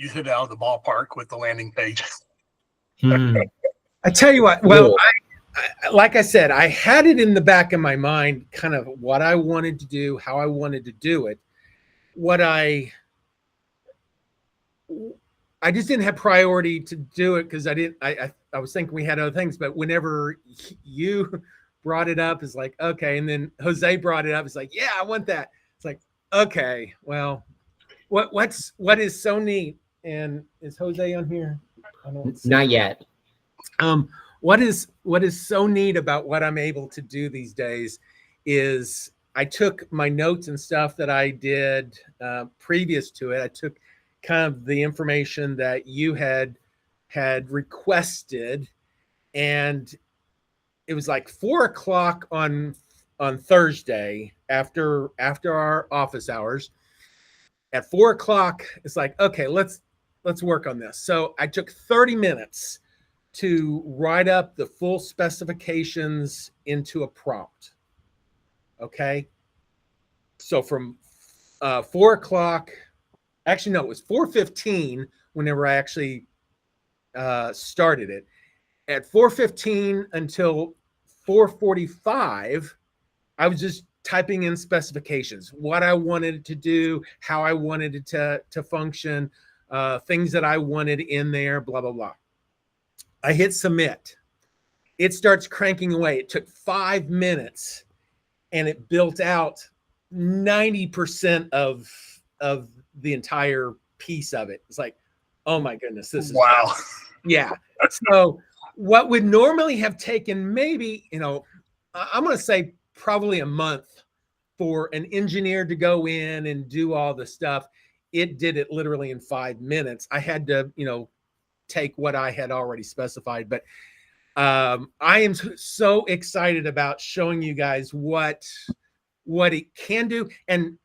you hit out of the ballpark with the landing page. I tell you what, well, like I said, I had it in the back of my mind, kind of what I wanted to do, how I wanted to do it. What I just didn't have priority to do it because I was thinking we had other things, but whenever you brought it up, it's like, okay. And then Jose brought it up. It's like, yeah, I want that. It's like, okay, well, what is so neat? And is Jose on here? Not yet. What is so neat about what I'm able to do these days is I took my notes and stuff that I did previous to it. I took kind of the information that you had requested, and it was like 4 o'clock on Thursday after our office hours. At 4 o'clock, it's like, okay, let's work on this. So I took 30 minutes to write up the full specifications into a prompt. Okay. So from 4 o'clock, actually, no, it was 4:15 whenever I actually started it. At 4:15 until 4:45, I was just typing in specifications, what I wanted it to do, how I wanted it to function, things that I wanted in there, blah, blah, blah. I hit submit. It starts cranking away. It took 5 minutes and it built out 90% of the entire piece of it. It's like, oh my goodness, this is wow. Yeah. So what would normally have taken maybe, I'm going to say probably a month for an engineer to go in and do all the stuff, it did it literally in 5 minutes. I had to, take what I had already specified, but I am so excited about showing you guys what it can do. And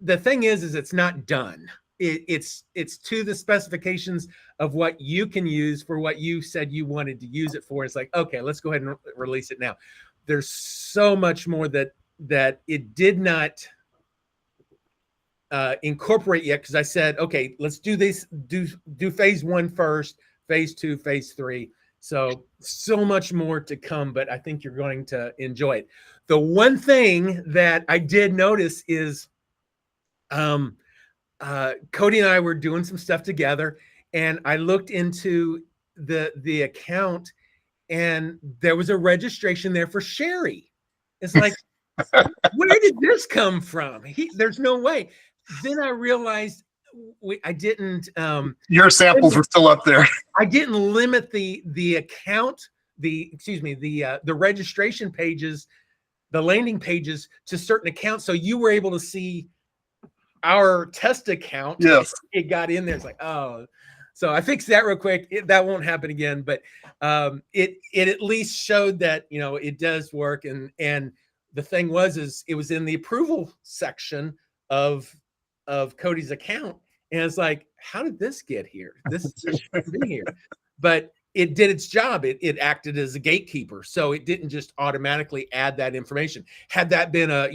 the thing is it's not done. It's to the specifications of what you can use for what you said you wanted to use it for. It's like, okay, let's go ahead and release it now. There's so much more that it did not incorporate yet, because I said, okay, let's do this, do phase 1 first, phase 2, phase 3. So much more to come, but I think you're going to enjoy it. The one thing that I did notice is Cody and I were doing some stuff together, and I looked into the account, and there was a registration there for Sherry. It's like, where did this come from? There's no way. Then I realized I didn't. Your samples are still up there. I didn't limit the account, the registration pages, the landing pages to certain accounts. So you were able to see our test account. Yes. It got in there. It's like, oh. So I fixed that real quick. That won't happen again. But it at least showed that, it does work. And the thing was it was in the approval section of Cody's account. And it's like, how did this get here? This shouldn't be here. But it did its job. It acted as a gatekeeper. So it didn't just automatically add that information. Had that been a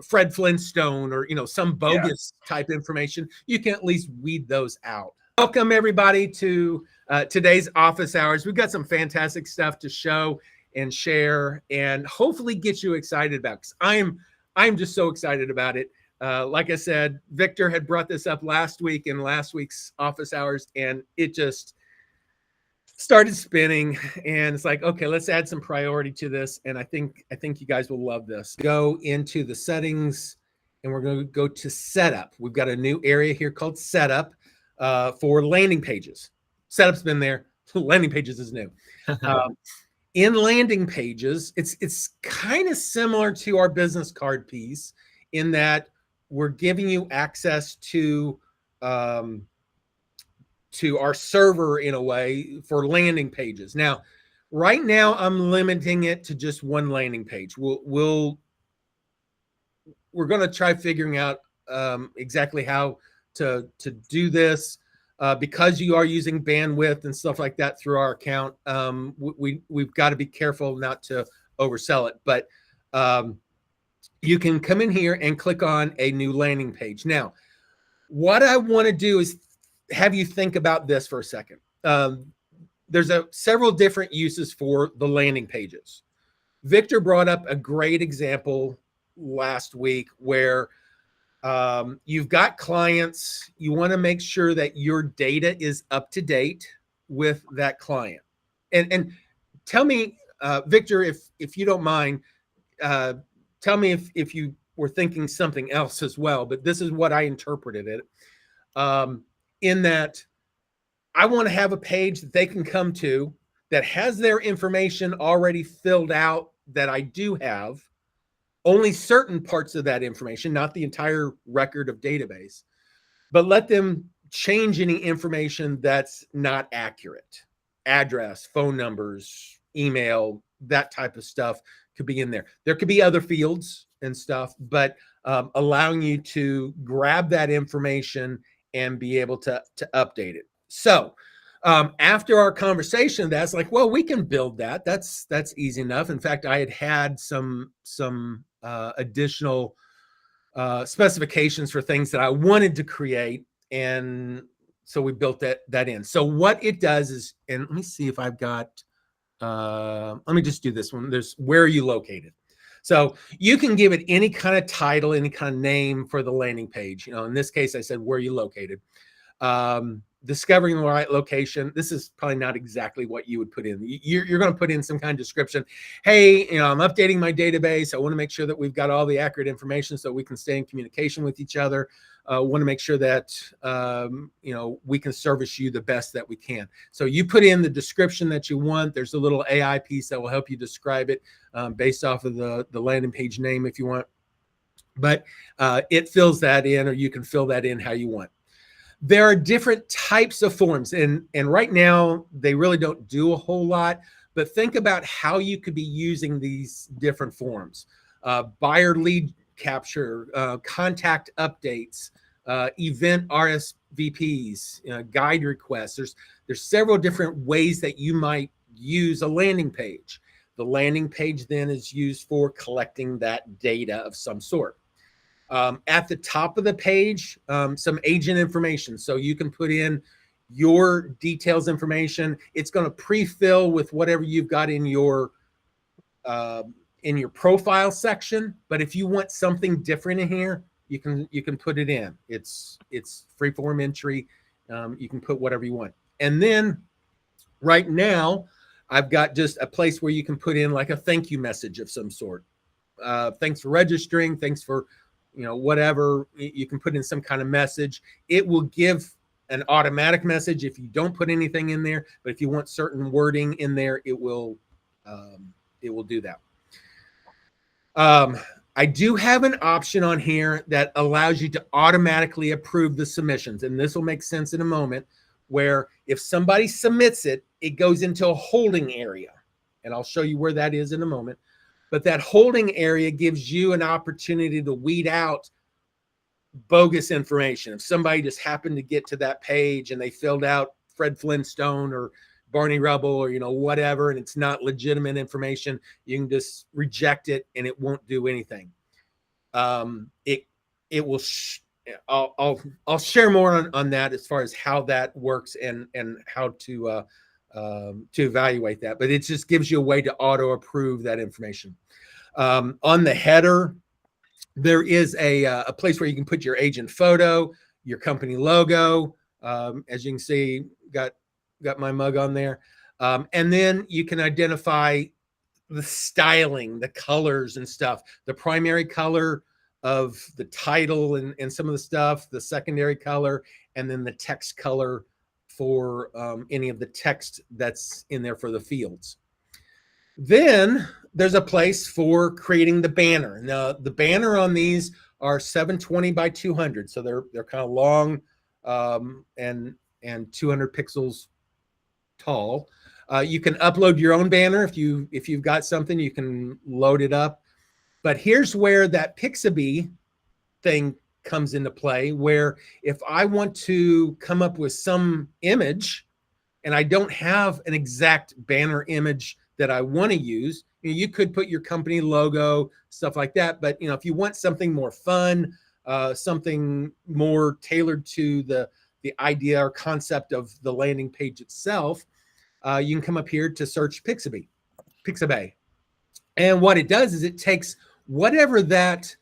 Fred Flintstone or, some bogus type information, you can at least weed those out. Welcome everybody to today's office hours. We've got some fantastic stuff to show and share and hopefully get you excited about, because I'm just so excited about it. Like I said, Victor had brought this up last week in last week's office hours, and it just started spinning. And it's like, okay, let's add some priority to this. And I think you guys will love this. Go into the settings, and we're going to go to setup. We've got a new area here called setup for landing pages. Setup's been there. Landing pages is new. In landing pages, it's kind of similar to our business card piece in that we're giving you access to our server in a way for landing pages. Now, right now, I'm limiting it to just one landing page. We're going to try figuring out exactly how to do this. Because you are using bandwidth and stuff like that through our account, we've got to be careful not to oversell it. But you can come in here and click on a new landing page. Now, what I want to do is have you think about this for a second. There's several different uses for the landing pages. Victor brought up a great example last week where you've got clients, you want to make sure that your data is up to date with that client. And tell me, Victor, if you don't mind, tell me if you were thinking something else as well, but this is what I interpreted it. In that I want to have a page that they can come to that has their information already filled out that I do have, only certain parts of that information, not the entire record of database, but let them change any information that's not accurate. Address, phone numbers, email, that type of stuff could be in there. There could be other fields and stuff, but allowing you to grab that information and be able to update it. So after our conversation, that's like, well, we can build that. That's easy enough. In fact, I had some additional specifications for things that I wanted to create, and so we built that in. So what it does is, and let me see if I've got. Let me just do this one. There's where are you located. So you can give it any kind of title, any kind of name for the landing page. You know, in this case, I said, where are you located? Discovering the right location. This is probably not exactly what you would put in. You're going to put in some kind of description. Hey, you know, I'm updating my database. I want to make sure that we've got all the accurate information so we can stay in communication with each other. Want to make sure that, you know, we can service you the best that we can. So you put in the description that you want. There's a little AI piece that will help you describe it based off of the landing page name if you want. But it fills that in, or you can fill that in how you want. There are different types of forms, and right now they really don't do a whole lot, but think about how you could be using these different forms. Buyer lead capture, contact updates, event RSVPs, guide requests. There's several different ways that you might use a landing page. The landing page then is used for collecting that data of some sort. At the top of the page, some agent information. So you can put in your details information. It's going to pre-fill with whatever you've got in your profile section. But if you want something different in here, you can put it in. It's free form entry. You can put whatever you want. And then right now, I've got just a place where you can put in like a thank you message of some sort. Thanks for registering. Thanks for, you know, whatever. You can put in some kind of message. It will give an automatic message if you don't put anything in there. But if you want certain wording in there, it will do that. I do have an option on here that allows you to automatically approve the submissions. And this will make sense in a moment, where if somebody submits it, it goes into a holding area. And I'll show you where that is in a moment. But that holding area gives you an opportunity to weed out bogus information. If somebody just happened to get to that page and they filled out Fred Flintstone or Barney Rubble or, you know, whatever, and it's not legitimate information, you can just reject it and it won't do anything. It will. I'll share more on that as far as how that works and how to evaluate that. But it just gives you a way to auto approve that information. On the header, there is a place where you can put your agent photo, your company logo. As you can see, got my mug on there. And then you can identify the styling, the colors and stuff, the primary color of the title and some of the stuff, the secondary color, and then the text color for any of the text that's in there for the fields. Then there's a place for creating the banner. Now, the banner on these are 720 by 200, so they're kind of long and 200 pixels tall. You can upload your own banner if you've got something, you can load it up. But here's where that Pixabay thing comes into play, where if I want to come up with some image and I don't have an exact banner image that I want to use, you could put your company logo, stuff like that. But, you know, if you want something more fun, something more tailored to the the idea or concept of the landing page itself, you can come up here to search Pixabay. And what it does is it takes whatever that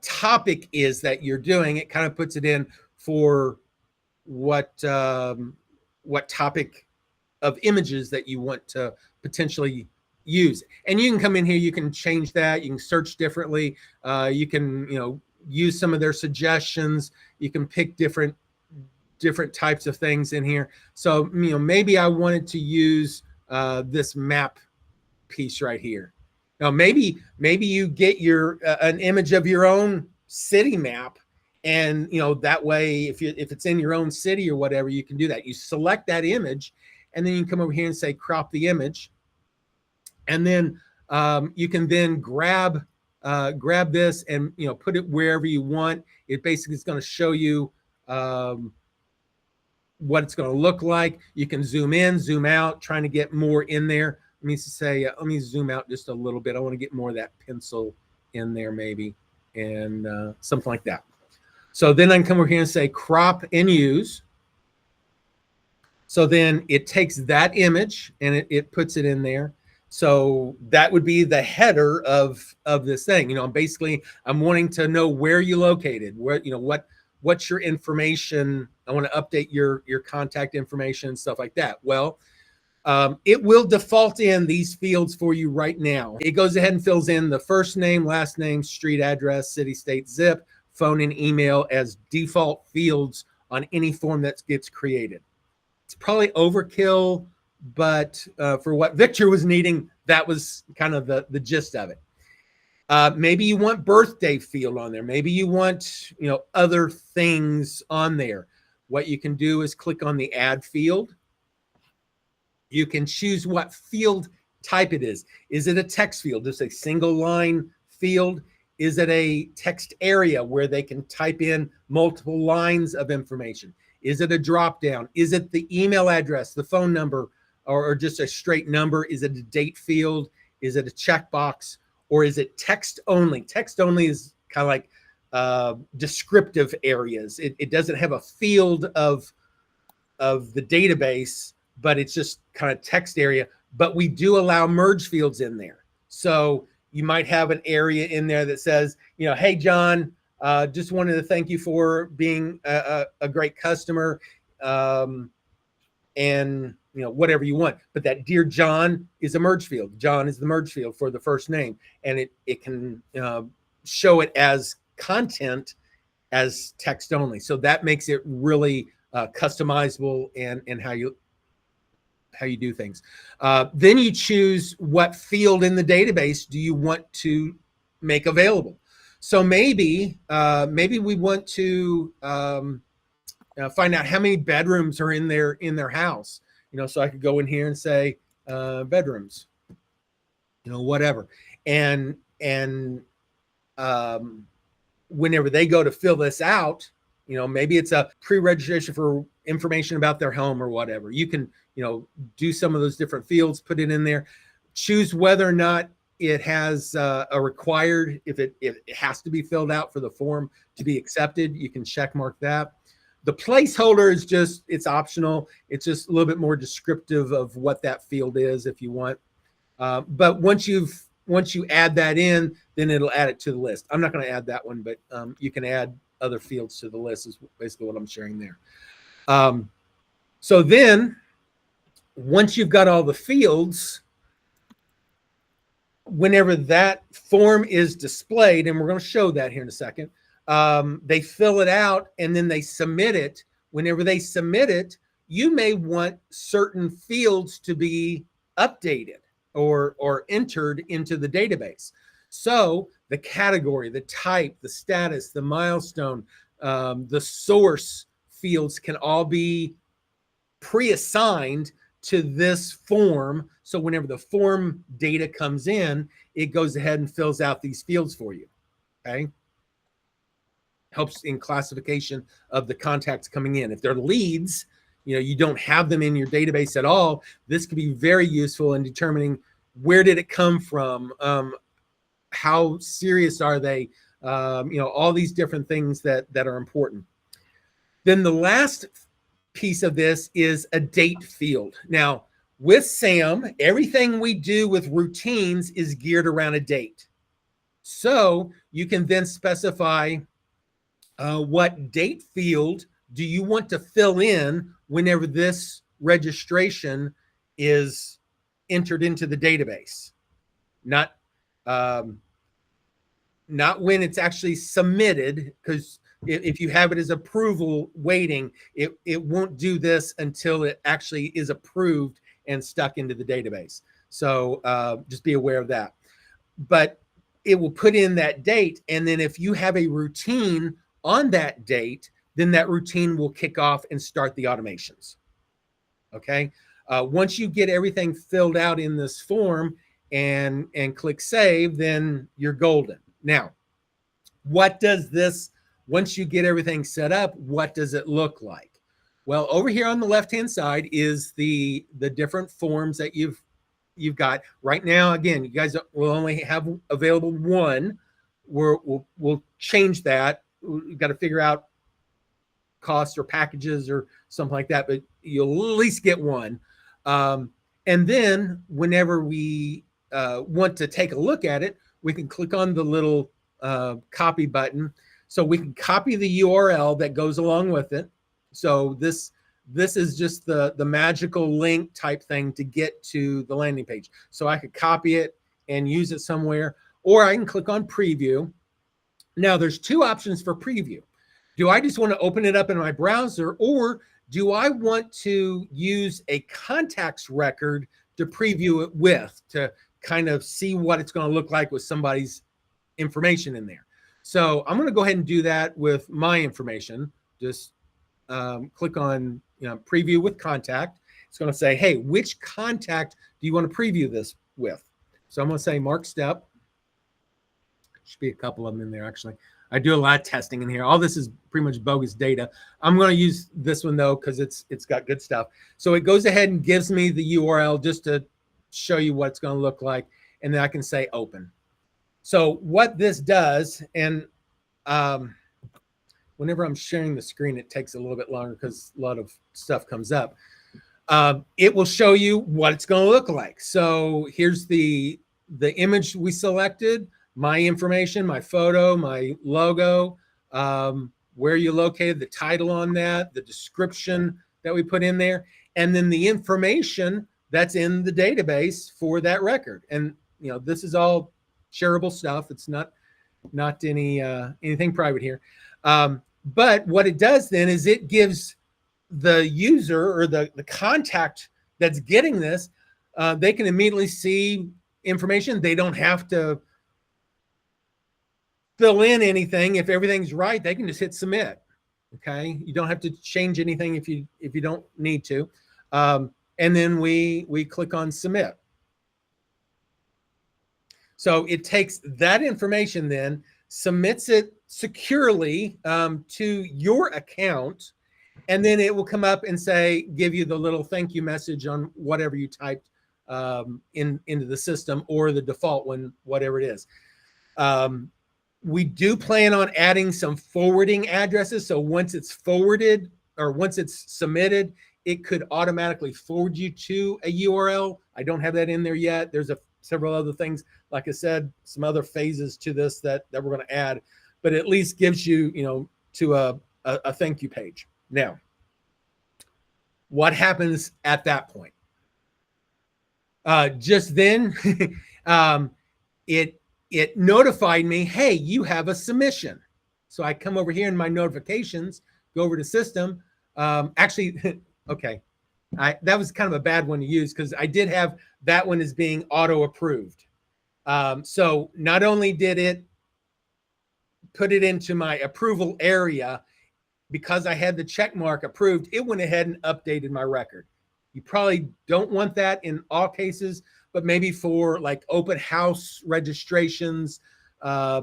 topic is that you're doing, it kind of puts it in for what topic of images that you want to potentially use. And you can come in here, you can change that, you can search differently, you can use some of their suggestions, you can pick different types of things in here. So maybe I wanted to use this map piece right here. Now maybe you get your an image of your own city map, and that way if it's in your own city or whatever, you can do that. You select that image, and then you can come over here and say crop the image, and then you can then grab this and put it wherever you want. It basically is going to show you what it's going to look like. You can zoom in, zoom out, trying to get more in there. Let me zoom out just a little bit. I want to get more of that pencil in there maybe, and something like that. So then I can come over here and say crop and use. So then it takes that image and it puts it in there. So that would be the header of this thing. Basically I'm wanting to know where you located, where, what's your information. I want to update your contact information, stuff like that. Well, it will default in these fields for you right now. It goes ahead and fills in the first name, last name, street address, city, state, zip, phone, and email as default fields on any form that gets created. It's probably overkill, but for what Victor was needing, that was kind of the gist of it. Maybe you want birthday field on there. Maybe you want, other things on there. What you can do is click on the add field. You can choose what field type it is. Is it a text field, just a single line field? Is it a text area where they can type in multiple lines of information? Is it a drop down? Is it the email address, the phone number, or just a straight number? Is it a date field? Is it a checkbox? Or is it text only? Text only is kind of like descriptive areas. It doesn't have a field of the database, but it's just kind of text area. But we do allow merge fields in there. So you might have an area in there that says, hey, John, just wanted to thank you for being a great customer, and whatever you want. But that dear John is a merge field. John is the merge field for the first name, and it can show it as content as text only. So that makes it really customizable and how you do things. Then you choose what field in the database do you want to make available. So maybe we want to find out how many bedrooms are in their house. So I could go in here and say bedrooms, whatever. And whenever they go to fill this out, maybe it's a pre-registration for information about their home or whatever. You can, do some of those different fields, put it in there, choose whether or not it has a required, if it has to be filled out for the form to be accepted, you can check mark that. The placeholder is just, it's optional. It's just a little bit more descriptive of what that field is if you want. But once you add that in, then it'll add it to the list. I'm not going to add that one, but you can add other fields to the list is basically what I'm sharing there. So then once you've got all the fields, whenever that form is displayed, and we're going to show that here in a second, they fill it out and then they submit it. Whenever they submit it, you may want certain fields to be updated or entered into the database. So the category, the type, the status, the milestone, the source fields can all be pre-assigned to this form. So whenever the form data comes in, it goes ahead and fills out these fields for you. Okay. Helps in classification of the contacts coming in. If they're leads, you don't have them in your database at all, this could be very useful in determining where did it come from, how serious are they, all these different things that are important. Then the last piece of this is a date field. Now, with SAM, everything we do with routines is geared around a date. So you can then specify what date field do you want to fill in whenever this registration is entered into the database. Not when it's actually submitted, because if you have it as approval waiting, it won't do this until it actually is approved and stuck into the database. So just be aware of that. But it will put in that date, and then if you have a routine on that date, then that routine will kick off and start the automations. Okay. Once you get everything filled out in this form and click save, then you're golden. Now, what does this, once you get everything set up, what does it look like? Well, over here on the left-hand side is the different forms that you've got. Right now, again, you guys will only have available one. We'll change that. We've got to figure out costs or packages or something like that, but you'll at least get one. And then whenever we want to take a look at it, we can click on the little copy button. So we can copy the URL that goes along with it. So this is just the magical link type thing to get to the landing page. So I could copy it and use it somewhere, or I can click on preview. Now there's two options for preview. Do I just want to open it up in my browser, or do I want to use a contacts record to preview it with, to kind of see what it's going to look like with somebody's information in there? So I'm going to go ahead and do that with my information. Just click on preview with contact. It's going to say, hey, which contact do you want to preview this with? So I'm going to say Mark Stepp. Should be a couple of them in there, actually. I do a lot of testing in here. All this is pretty much bogus data. I'm going to use this one, though, because it's got good stuff. So it goes ahead and gives me the URL just to show you what it's going to look like, and then I can say open. So what this does, and whenever I'm sharing the screen, it takes a little bit longer because a lot of stuff comes up. It will show you what it's going to look like. So here's the image we selected, my information, my photo, my logo, where you're located, the title on that, the description that we put in there, and then the information that's in the database for that record. And this is all shareable stuff. It's not anything private here. But what it does then is it gives the user or the contact that's getting this, they can immediately see information. They don't have to fill in anything. If everything's right, they can just hit submit. Okay, you don't have to change anything if you don't need to. And then we click on submit. So it takes that information, then submits it securely to your account, and then it will come up and say, give you the little thank you message on whatever you typed into the system, or the default one, whatever it is. We do plan on adding some forwarding addresses. So once it's forwarded, or once it's submitted, it could automatically forward you to a URL. I don't have that in there yet. There's several other things, like I said, some other phases to this that we're going to add, but at least gives you, to a thank you page. Now, what happens at that point? Just then, it notified me, hey, you have a submission. So I come over here in my notifications, go over to system. Actually, okay, that was kind of a bad one to use, because I did have that one as being auto approved. So not only did it put it into my approval area, because I had the check mark approved, it went ahead and updated my record. You probably don't want that in all cases, but maybe for like open house registrations,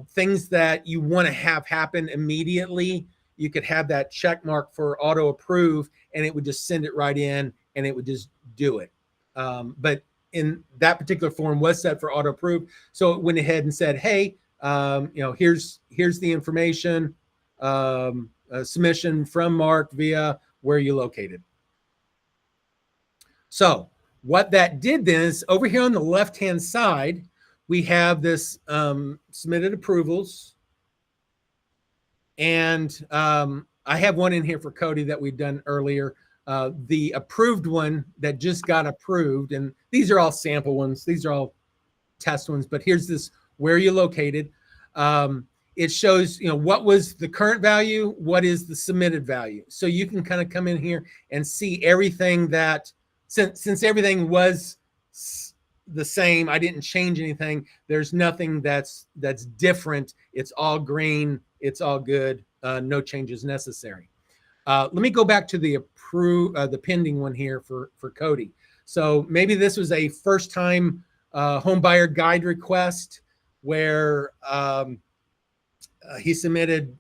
things that you want to have happen immediately, you could have that check mark for auto approve, and it would just send it right in, and it would just do it. But in that particular form was set for auto approve, so it went ahead and said, hey, Here's the information, submission from Mark via where you located. So what that did then is over here on the left-hand side, we have this submitted approvals. And I have one in here for Cody that we've done earlier. The approved one that just got approved, and these are all sample ones. These are all test ones, but here's this where you located. It shows, what was the current value, what is the submitted value. So you can kind of come in here and see everything that, since everything was the same, I didn't change anything. There's nothing that's different. It's all green. It's all good. No changes necessary. Let me go back to the pending one here for Cody. So maybe this was a first time home buyer guide request where he submitted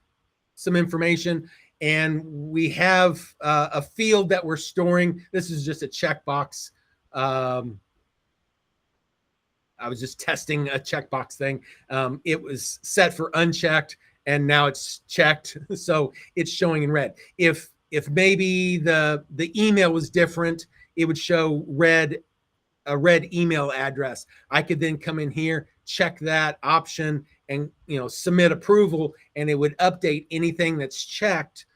some information, and we have a field that we're storing. This is just a checkbox. I was just testing a checkbox thing. It was set for unchecked, and now it's checked, so it's showing in red. If maybe the email was different, it would show a red email address. I could then come in here, check that option, and submit approval, and it would update anything that's checked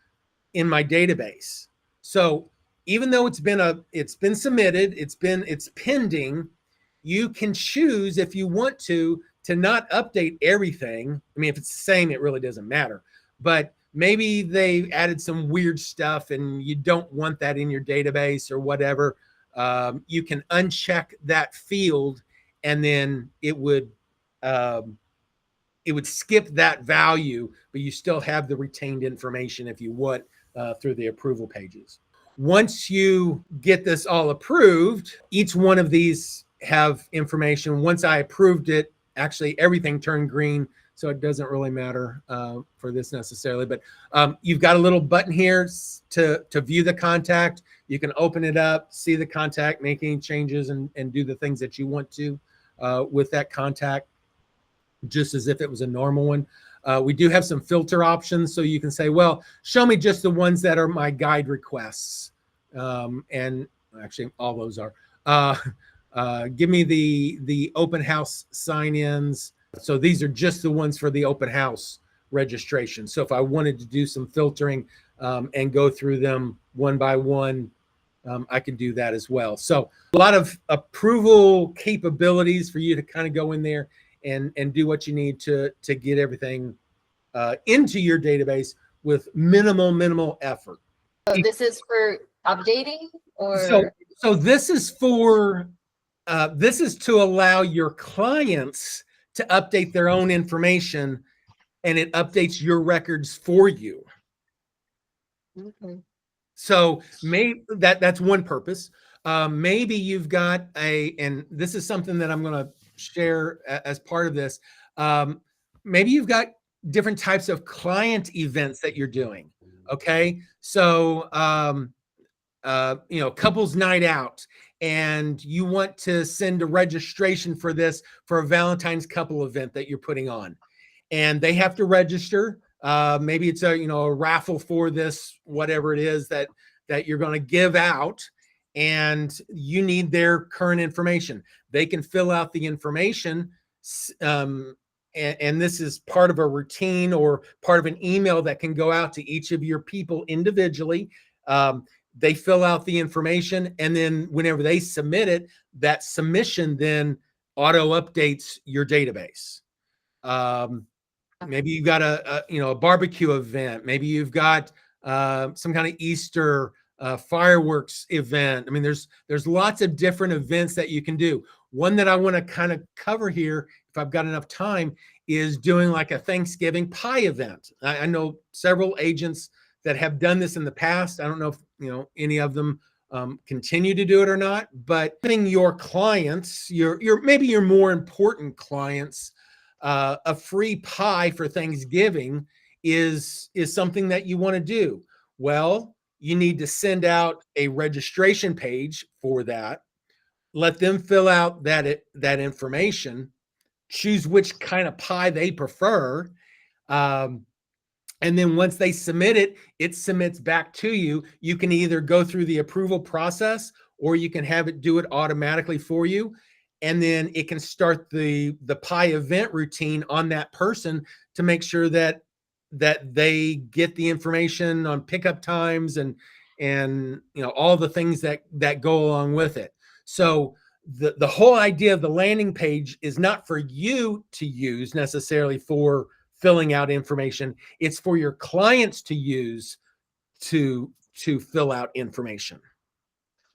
in my database. So even though it's been submitted, it's pending, you can choose if you want to not update everything. I mean, if it's the same, it really doesn't matter. But maybe they added some weird stuff and you don't want that in your database or whatever. You can uncheck that field, and then it would skip that value, but you still have the retained information if you want through the approval pages. Once you get this all approved, each one of these have information. Once I approved it, actually everything turned green, so it doesn't really matter for this necessarily. But you've got a little button here to view the contact. You can open it up, see the contact, make any changes, and do the things that you want to with that contact, just as if it was a normal one. We do have some filter options, so you can say, well, show me just the ones that are my guide requests. And actually, all those are. Give me the open house sign-ins. So these are just the ones for the open house registration. So if I wanted to do some filtering and go through them one by one, I can do that as well. So a lot of approval capabilities for you to kind of go in there and do what you need to get everything into your database with minimal effort. So this is for updating, or so this is for this is to allow your clients to update their own information, and it updates your records for you. Okay. So maybe that's one purpose. Maybe you've got and this is something that I'm going to share as part of this. Maybe you've got different types of client events that you're doing. Okay. So, couples night out, and you want to send a registration for this for a Valentine's couple event that you're putting on, and they have to register. Maybe it's a raffle for this, whatever it is that you're going to give out, and you need their current information. They can fill out the information, and this is part of a routine or part of an email that can go out to each of your people individually. They fill out the information, and then whenever they submit it, that submission then auto updates your database. Maybe you've got a barbecue event. Maybe you've got some kind of Easter fireworks event. I mean, there's lots of different events that you can do. One that I want to kind of cover here, if I've got enough time, is doing like a Thanksgiving pie event. I know several agents that have done this in the past. I don't know if any of them continue to do it or not, but giving your clients, maybe your more important clients, a free pie for Thanksgiving is something that you want to do. Well, you need to send out a registration page for that. Let them fill out that information. choose which kind of pie they prefer. And then once they submit it, it submits back to you. You can either go through the approval process or you can have it do it automatically for you. And then it can start the pie event routine on that person to make sure that they get the information on pickup times and all the things that go along with it. So the whole idea of the landing page is not for you to use necessarily for filling out information. It's for your clients to use to fill out information.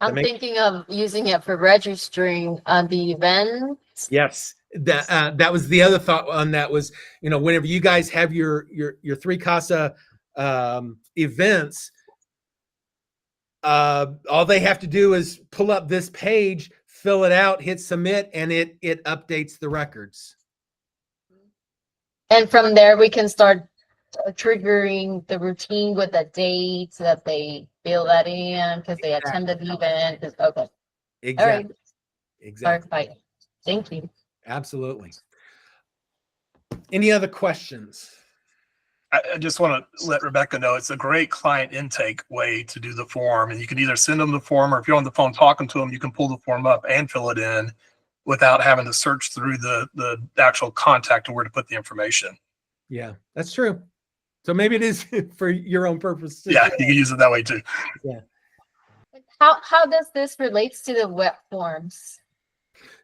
I'm thinking of using it for registering the event. Yes, that was the other thought on that was, whenever you guys have your 3Casa events, all they have to do is pull up this page, fill it out, hit submit, and it updates the records. And from there, we can start triggering the routine with the dates that they fill that in because they attended the event. Okay. Exactly. All right. Exactly. Perfect. Thank you. Absolutely. Any other questions? I just want to let Rebecca know it's a great client intake way to do the form. And you can either send them the form, or if you're on the phone talking to them, you can pull the form up and fill it in without having to search through the actual contact and where to put the information. Yeah, that's true. So maybe it is for your own purpose. Yeah, you can use it that way too. Yeah. How does this relate to the web forms?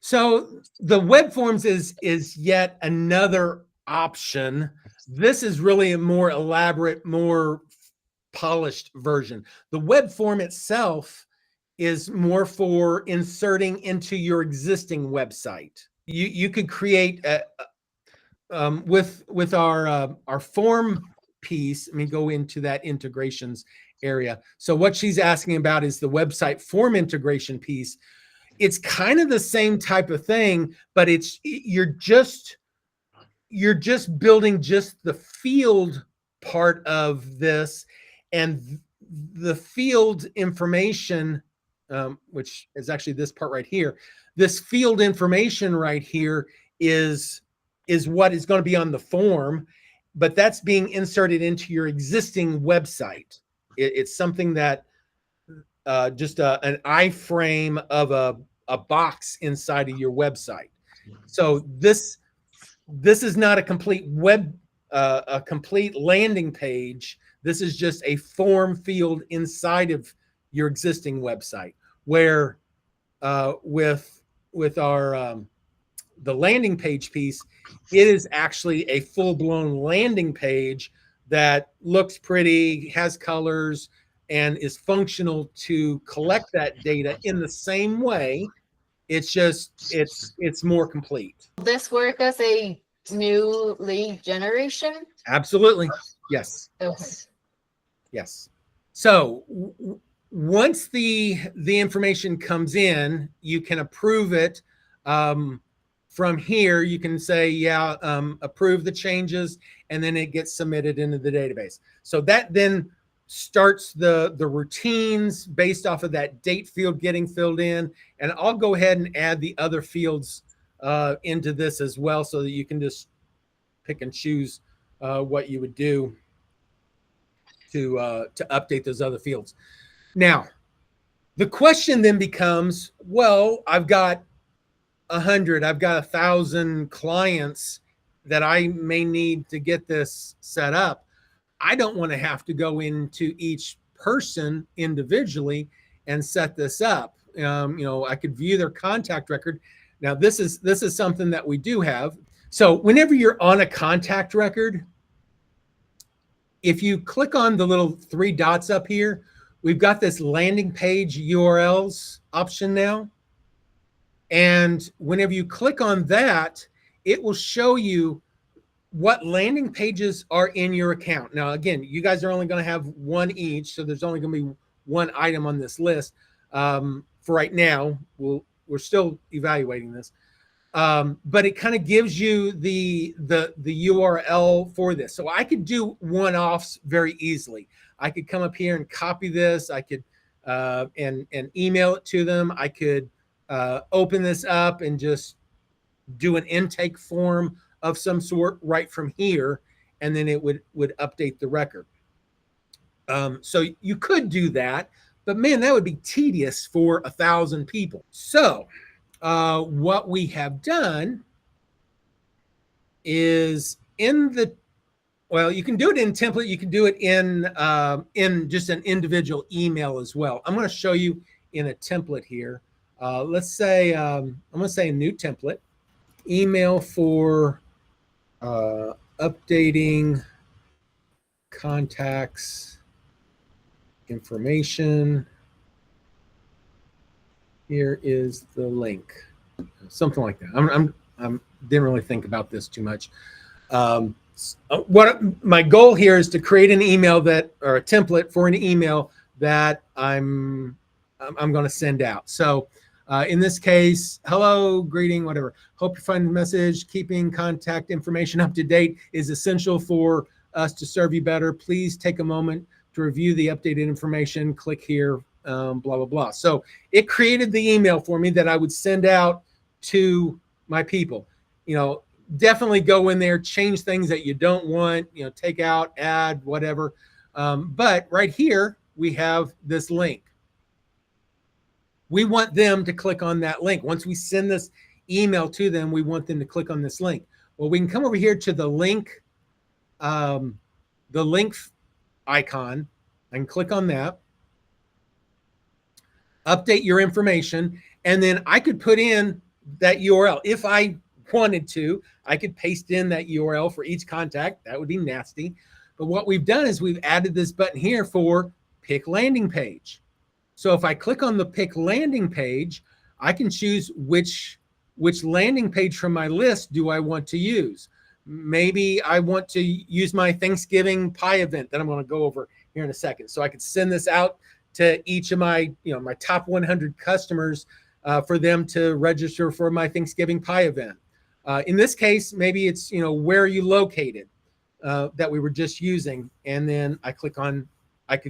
So the web forms is yet another option. This is really a more elaborate, more polished version. The web form itself is more for inserting into your existing website. You could create with our form piece. Let me go into that integrations area. So what she's asking about is the website form integration piece. It's kind of the same type of thing, but you're just building just the field part of this, and the field information, which is actually this part right here. This field information right here is what is going to be on the form, but that's being inserted into your existing website. It's something that just an iframe of a box inside of your website. So this is not a complete a complete landing page. This is just a form field inside of your existing website, where with our the landing page piece, it is actually a full-blown landing page that looks pretty, has colors, and is functional to collect that data in the same way. It's just it's more complete. This work as a new lead generation? Absolutely. Yes. Okay. Yes. So once the information comes in, you can approve it. From here, you can say, yeah, approve the changes, and then it gets submitted into the database. So that then starts the routines based off of that date field getting filled in. And I'll go ahead and add the other fields into this as well, so that you can just pick and choose what you would do to update those other fields. Now, the question then becomes, well, I've got 100, I've got 1,000 clients that I may need to get this set up. I don't want to have to go into each person individually and set this up. I could view their contact record. Now, this is something that we do have. So whenever you're on a contact record, if you click on the little 3 dots up here, we've got this landing page URLs option now. And whenever you click on that, it will show you what landing pages are in your account. Now, again, you guys are only going to have one each, so there's only going to be one item on this list. For right now, we're still evaluating this. But it kind of gives you the URL for this. So I could do one-offs very easily. I could come up here and copy this. I could and email it to them. I could open this up and just do an intake form of some sort right from here, and then it would update the record. So you could do that, but man, that would be tedious for 1,000 people. So what we have done is well, you can do it in template. You can do it in just an individual email as well. I'm going to show you in a template here. Let's say I'm going to say a new template. Email for updating contacts information. Here is the link. Something like that. I'm didn't really think about this too much. What my goal here is to create an email that, or a template for an email that I'm going to send out. So in this case, hello, greeting, whatever. Hope you find the message. Keeping contact information up to date is essential for us to serve you better. Please take a moment to review the updated information. Click here, blah, blah, blah. So it created the email for me that I would send out to my people. You know, definitely go in there, change things that you don't want, you know, take out, add, whatever. But right here, we have this link. We want them to click on that link. Once we send this email to them, we want them to click on this link. Well, we can come over here to the link icon. I can click on that, update your information, and then I could put in that URL. If I wanted to, I could paste in that URL for each contact. That would be nasty. But what we've done is we've added this button here for pick landing page. So if I click on the pick landing page, I can choose which landing page from my list do I want to use. Maybe I want to use my Thanksgiving pie event that I'm going to go over here in a second. So I could send this out to each of my, my top 100 customers for them to register for my Thanksgiving pie event. In this case, maybe it's, where are you located that we were just using. And then I could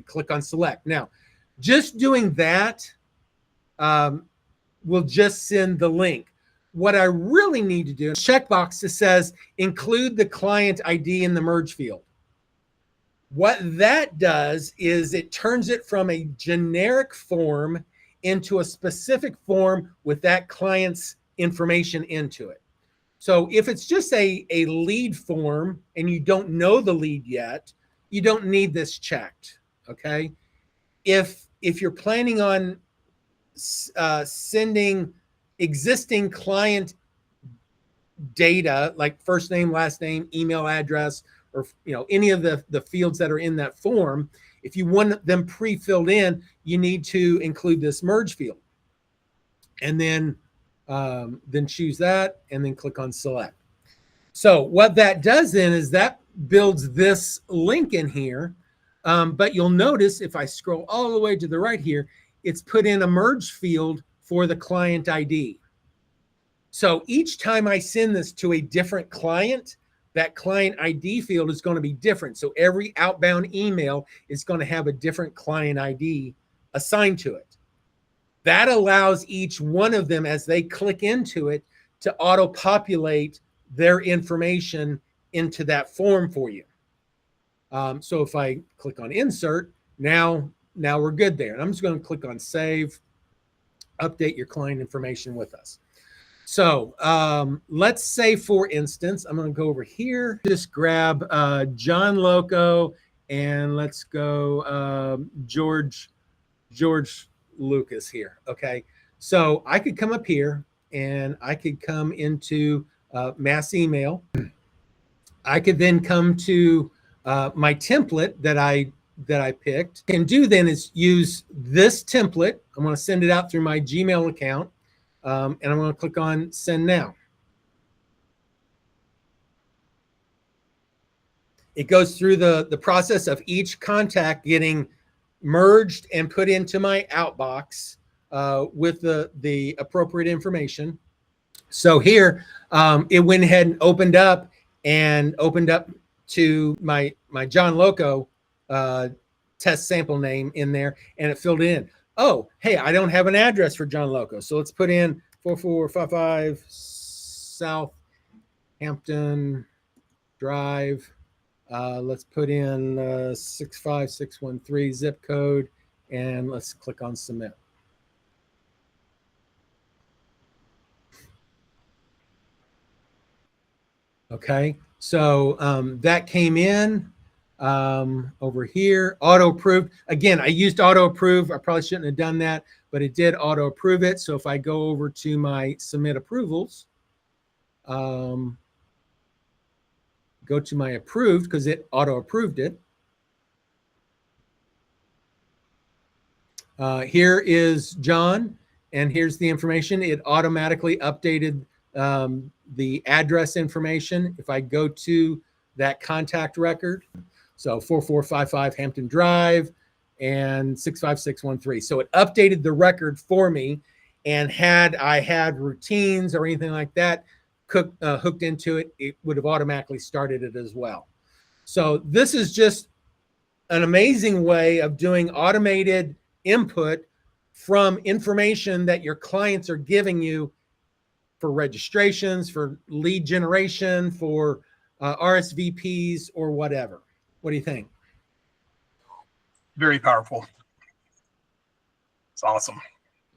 click on select. Now, just doing that will just send the link. What I really need to do is checkbox that says include the client ID in the merge field. What that does is it turns it from a generic form into a specific form with that client's information into it. So if it's just a lead form and you don't know the lead yet, you don't need this checked, okay? If you're planning on sending existing client data like first name, last name, email address, or any of the fields that are in that form, if you want them pre-filled in, you need to include this merge field. And then choose that and then click on select. So what that does then is that builds this link in here. But you'll notice if I scroll all the way to the right here, it's put in a merge field for the client ID. So each time I send this to a different client, that client ID field is going to be different. So every outbound email is going to have a different client ID assigned to it. That allows each one of them, as they click into it, to auto-populate their information into that form for you. So if I click on insert, now we're good there. And I'm just going to click on save, update your client information with us. So let's say, for instance, I'm going to go over here, just grab John Loco, and let's go George Lucas here. Okay. So I could come up here and I could come into mass email. I could then come to my template that I picked. What I can do then is use this template. I'm going to send it out through my Gmail account. And I'm going to click on send now. It goes through the process of each contact getting merged and put into my outbox with the appropriate information. So here it went ahead and opened up to my John Loco test sample name in there, and it filled it in. Oh, hey, I don't have an address for John Loco. So let's put in 4455 South Hampton Drive. Let's put in 65613 zip code, and let's click on submit. Okay, so that came in over here, auto approved. Again, I used auto approve. I probably shouldn't have done that, but it did auto approve it. So if I go over to my submit approvals, go to my approved because it auto approved it. Here is John, and here's the information. It automatically updated the address information. If I go to that contact record, so 4455 Hampton Drive and 65613. So it updated the record for me, and had I had routines or anything like that hooked into it, it would have automatically started it as well. So this is just an amazing way of doing automated input from information that your clients are giving you for registrations, for lead generation, for RSVPs or whatever. What do you think? Very powerful. It's awesome.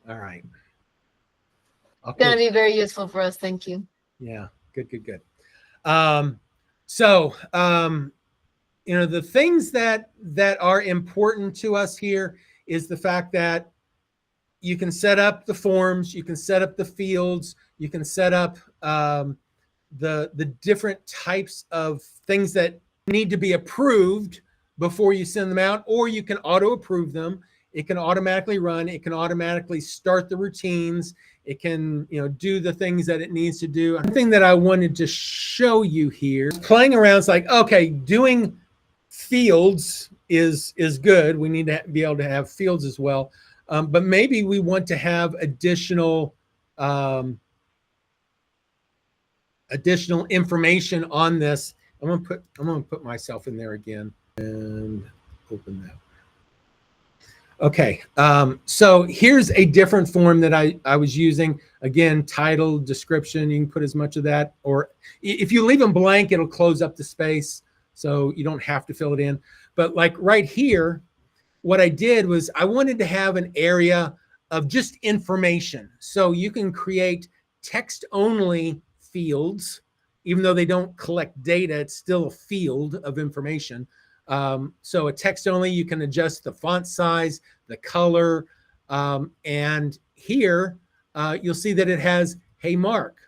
All right. It's going to be very useful for us. Thank you. Yeah, good. You know, the things that are important to us here is the fact that you can set up the forms, you can set up the fields, you can set up the different types of things that need to be approved before you send them out, or you can auto approve them. It can automatically run. It can automatically start the routines. It can, you know, do the things that it needs to do. One thing that I wanted to show you here, playing around, it's like, okay, doing fields is good. We need to be able to have fields as well. But maybe we want to have additional information on this. I'm gonna put myself in there again and open that. Okay, so here's a different form that I was using. Again, title, description, you can put as much of that, or if you leave them blank, it'll close up the space, so you don't have to fill it in. But like right here, what I did was I wanted to have an area of just information. So you can create text-only fields, even though they don't collect data, it's still a field of information. So a text only, you can adjust the font size, the color, and here you'll see that it has, hey, Mark.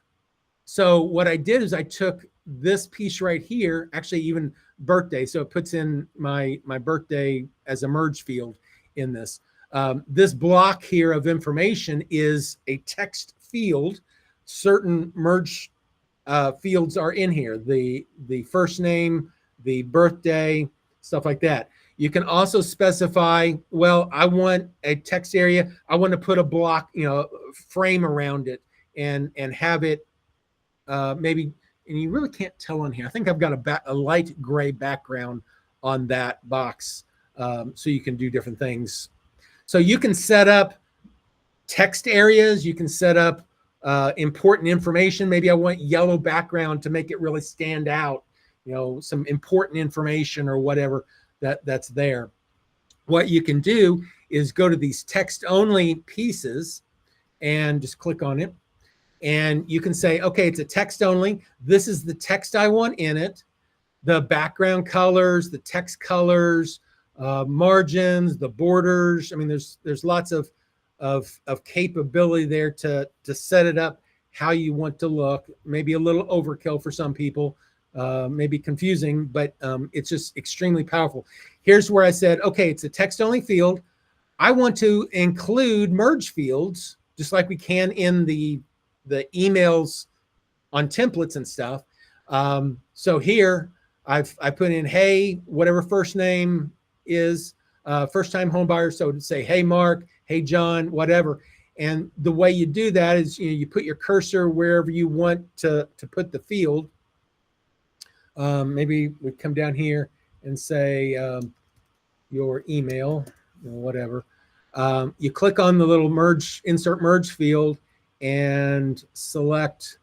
So what I did is I took this piece right here, actually even birthday, so it puts in my birthday as a merge field in this. This block here of information is a text field. Certain merge fields are in here, the first name, the birthday, stuff like that. You can also specify, well, I want a text area. I want to put a block, you know, frame around it and have it maybe, and you really can't tell on here. I think I've got a light gray background on that box, so you can do different things. So you can set up text areas. You can set up important information. Maybe I want yellow background to make it really stand out, you know, some important information or whatever that's there. What you can do is go to these text only pieces and just click on it. And you can say, okay, it's a text only. This is the text I want in it. The background colors, the text colors, margins, the borders. I mean, there's lots of capability there to set it up how you want to look. Maybe a little overkill for some people, maybe confusing, but it's just extremely powerful. Here's where I said, okay, it's a text only field. I want to include merge fields, just like we can in the emails on templates and stuff. So here I put in, hey, whatever first name is, first time home buyer. So to say, hey, Mark, hey, John, whatever. And the way you do that is, you know, you put your cursor wherever you want to put the field. Maybe we come down here and say your email, or whatever. You click on the little insert merge field and select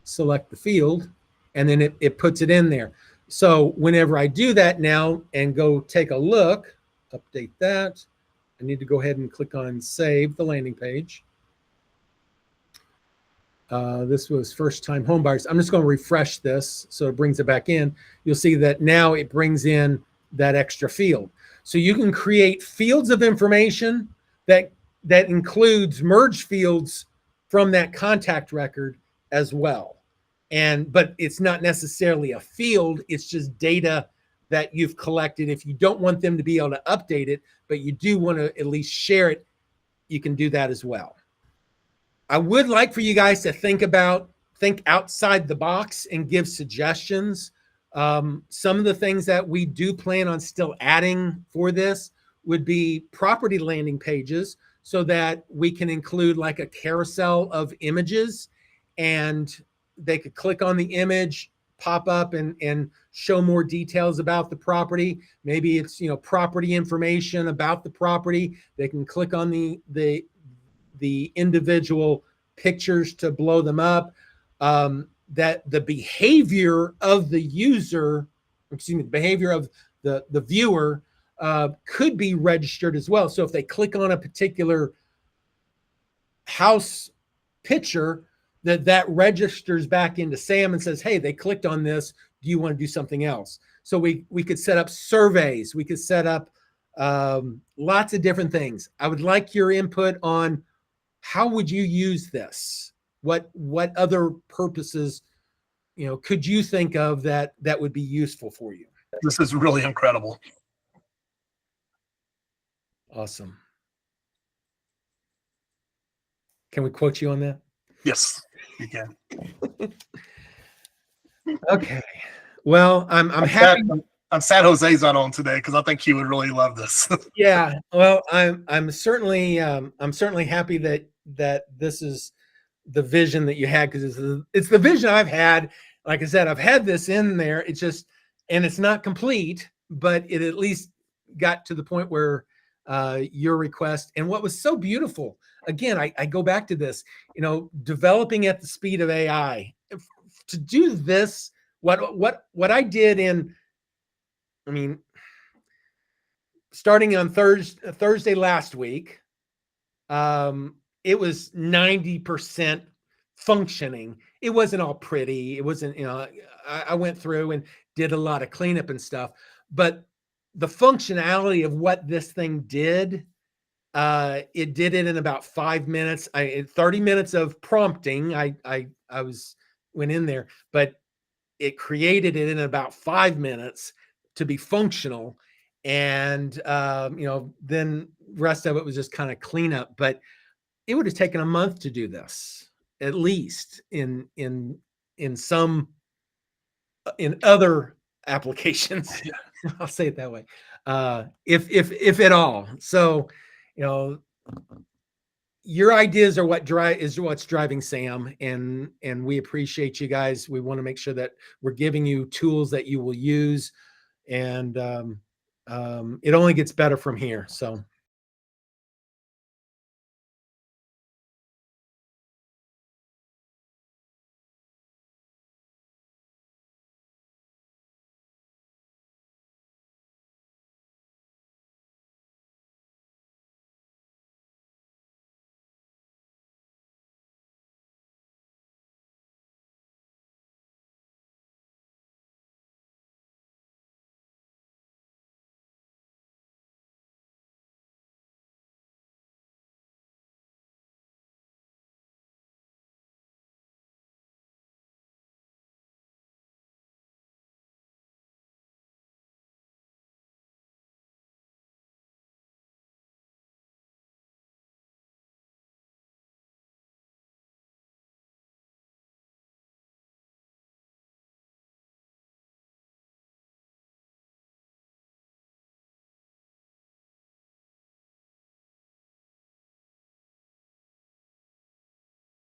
select the field, and then it puts it in there. So whenever I do that now and go take a look, update that, I need to go ahead and click on save the landing page. This was first time home buyers. I'm just going to refresh this so it brings it back in. You'll see that now it brings in that extra field. So you can create fields of information that includes merge fields from that contact record as well. But it's not necessarily a field, it's just data that you've collected. If you don't want them to be able to update it, but you do want to at least share it, you can do that as well. I would like for you guys to think outside the box and give suggestions. Some of the things that we do plan on still adding for this would be property landing pages, so that we can include like a carousel of images, and they could click on the image, pop up and show more details about the property. Maybe it's, property information about the property. They can click on the individual pictures to blow them up. That the behavior of the user, behavior of the viewer could be registered as well. So if they click on a particular house picture, that registers back into SAM and says, hey, they clicked on this. Do you want to do something else? So we could set up surveys. We could set up lots of different things. I would like your input on how would you use this? What other purposes, could you think of that would be useful for you? This is really incredible. Awesome. Can we quote you on that? Yes, you can. Okay. Well, I'm happy. I'm sad Jose's not on today, because I think he would really love this. Yeah. Well, I'm certainly happy that this is the vision that you had, because it's the vision I've had. Like I said, I've had this in there. It's just, and it's not complete, but it at least got to the point where your request, and what was so beautiful, again, I go back to this, developing at the speed of AI. To do this, what I did starting on Thursday last week, it was 90% functioning. It wasn't all pretty. It wasn't, I went through and did a lot of cleanup and stuff, but the functionality of what this thing did, it did it in about 5 minutes. 30 minutes of prompting. I went in there, but it created it in about 5 minutes to be functional. And, then rest of it was just kind of cleanup, but it would have taken a month to do this, at least in other applications. I'll say it that way. If at all. So, your ideas are what's driving SAM, and we appreciate you guys. We want to make sure that we're giving you tools that you will use, and it only gets better from here. So